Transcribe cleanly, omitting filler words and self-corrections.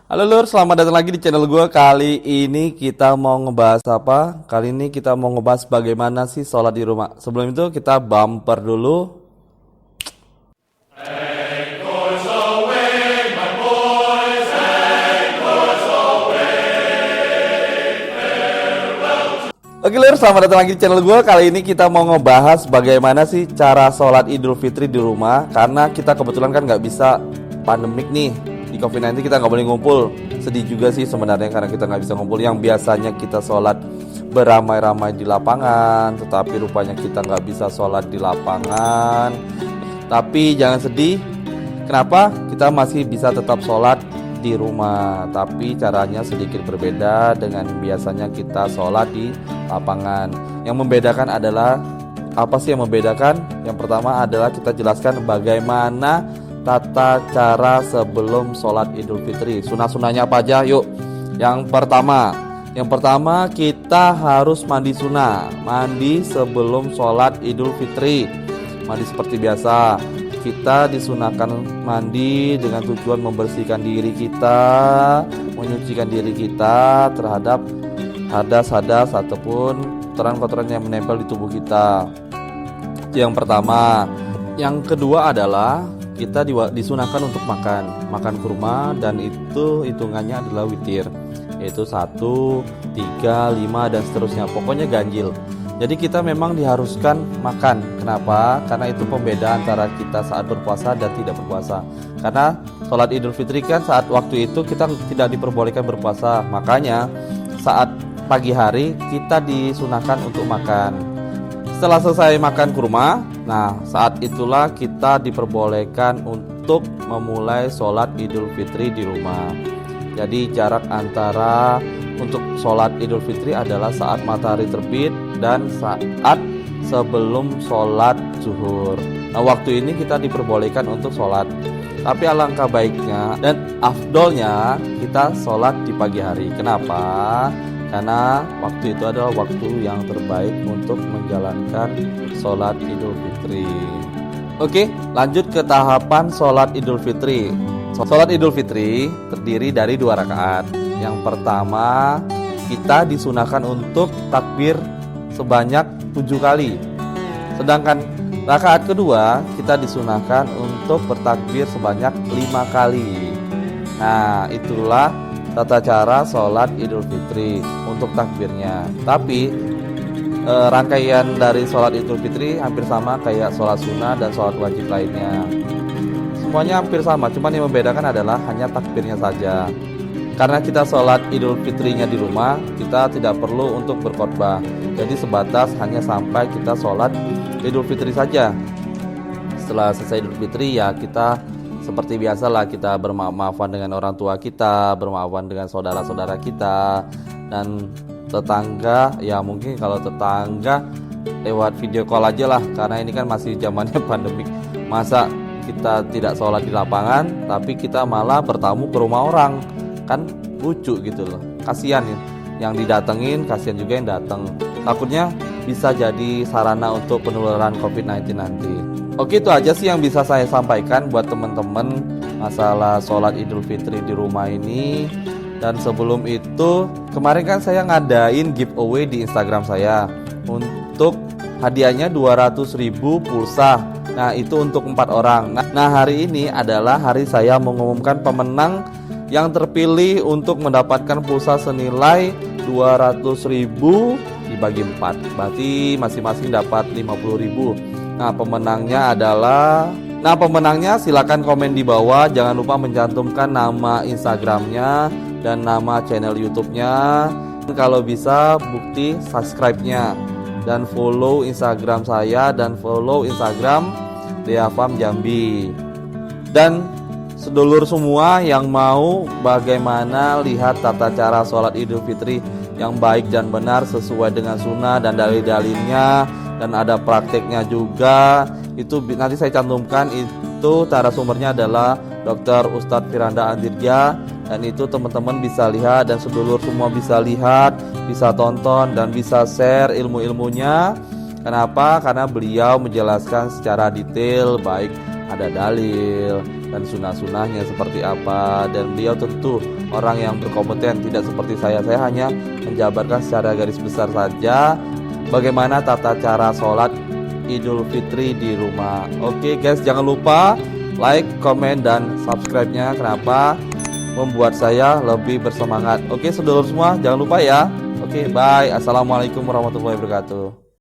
Halo Lur, selamat datang lagi di channel gue. Kali ini kita mau ngebahas apa? Kali ini kita mau ngebahas bagaimana sih sholat di rumah. Sebelum itu kita bumper dulu. Oke Lur, selamat datang lagi di channel gue. Kali ini kita mau ngebahas bagaimana sih cara sholat Idul Fitri di rumah. Karena kita kebetulan kan nggak bisa, pandemik nih, di COVID-19 kita nggak boleh ngumpul. Sedih juga sih sebenarnya karena kita nggak bisa ngumpul. Yang biasanya kita sholat beramai-ramai di lapangan, tetapi rupanya kita nggak bisa sholat di lapangan. Tapi jangan sedih, kenapa? Kita masih bisa tetap sholat di rumah, tapi caranya sedikit berbeda dengan biasanya kita sholat di lapangan. Yang membedakan adalah, apa sih yang membedakan? Yang pertama adalah kita jelaskan bagaimana tata cara sebelum sholat Idul Fitri. Sunah-sunahnya apa aja? Yuk. Yang pertama kita harus mandi sunnah. Mandi sebelum sholat Idul Fitri. Mandi seperti biasa. Kita disunahkan mandi dengan tujuan membersihkan diri kita, menyucikan diri kita terhadap hadas-hadas ataupun kotoran-kotoran yang menempel di tubuh kita. Itu yang pertama. Yang kedua adalah kita disunahkan untuk makan kurma, dan itu hitungannya adalah witir, yaitu 1, 3, 5 dan seterusnya, pokoknya ganjil. Jadi kita memang diharuskan makan. Kenapa? Karena itu pembeda antara kita saat berpuasa dan tidak berpuasa. Karena sholat Idul Fitri kan saat waktu itu kita tidak diperbolehkan berpuasa. Makanya saat pagi hari kita disunahkan untuk makan. Setelah selesai makan kurma, nah saat itulah kita diperbolehkan untuk memulai sholat Idul Fitri di rumah. Jadi jarak antara untuk sholat Idul Fitri adalah saat matahari terbit dan saat sebelum sholat zuhur. Nah waktu ini kita diperbolehkan untuk sholat. Tapi alangkah baiknya dan afdolnya kita sholat di pagi hari. Kenapa? Karena waktu itu adalah waktu yang terbaik untuk menjalankan sholat Idul Fitri. Oke, lanjut ke tahapan sholat Idul Fitri. Sholat Idul Fitri terdiri dari 2 rakaat. Yang pertama, kita disunahkan untuk takbir sebanyak 7 kali. Sedangkan rakaat kedua, kita disunahkan untuk bertakbir sebanyak 5 kali. Nah, itulah tata cara sholat Idul Fitri untuk takbirnya. Tapi rangkaian dari sholat Idul Fitri hampir sama kayak sholat sunnah dan sholat wajib lainnya. Semuanya hampir sama, cuman yang membedakan adalah hanya takbirnya saja. Karena kita sholat Idul Fitrinya di rumah, kita tidak perlu untuk berkhotbah. Jadi sebatas hanya sampai kita sholat Idul Fitri saja. Setelah selesai Idul Fitri ya kita seperti biasalah, kita bermaaf-maafan dengan orang tua kita, bermaafan dengan saudara-saudara kita dan tetangga. Ya mungkin kalau tetangga lewat video call aja lah, karena ini kan masih zamannya pandemik. Masa kita tidak sholat di lapangan tapi kita malah bertamu ke rumah orang, kan lucu gitu loh. Kasihan ya yang didatengin, kasihan juga yang datang. Takutnya bisa jadi sarana untuk penularan COVID-19 nanti. Oke, itu aja sih yang bisa saya sampaikan buat teman-teman masalah sholat Idul Fitri di rumah ini. Dan sebelum itu, kemarin kan saya ngadain giveaway di Instagram saya. Untuk hadiahnya 200.000 pulsa. Nah, itu untuk 4 orang. Nah, hari ini adalah hari saya mengumumkan pemenang yang terpilih untuk mendapatkan pulsa senilai 200.000 dibagi 4. Berarti masing-masing dapat 50.000. Nah, pemenangnya silakan komen di bawah. Jangan lupa mencantumkan nama Instagramnya dan nama channel YouTube-nya. Kalau bisa bukti subscribe-nya. Dan follow Instagram saya dan follow Instagram Deafam Jambi. Dan sedulur semua yang mau bagaimana lihat tata cara sholat Idul Fitri yang baik dan benar sesuai dengan sunnah dan dalil-dalilnya, dan ada prakteknya juga, itu nanti saya cantumkan. Itu narasumbernya adalah Dr. Ustadz Firanda Andirja, dan itu teman-teman bisa lihat dan sedulur semua bisa lihat, bisa tonton dan bisa share ilmu-ilmunya. Kenapa? Karena beliau menjelaskan secara detail baik ada dalil dan sunnah-sunnahnya seperti apa, dan beliau tentu orang yang berkompeten, tidak seperti saya hanya menjabarkan secara garis besar saja bagaimana tata cara sholat Idul Fitri di rumah. Oke guys, jangan lupa like, komen, dan subscribe-nya. Kenapa? Membuat saya lebih bersemangat. Oke, saudara semua, jangan lupa ya. Oke, bye. Assalamualaikum warahmatullahi wabarakatuh.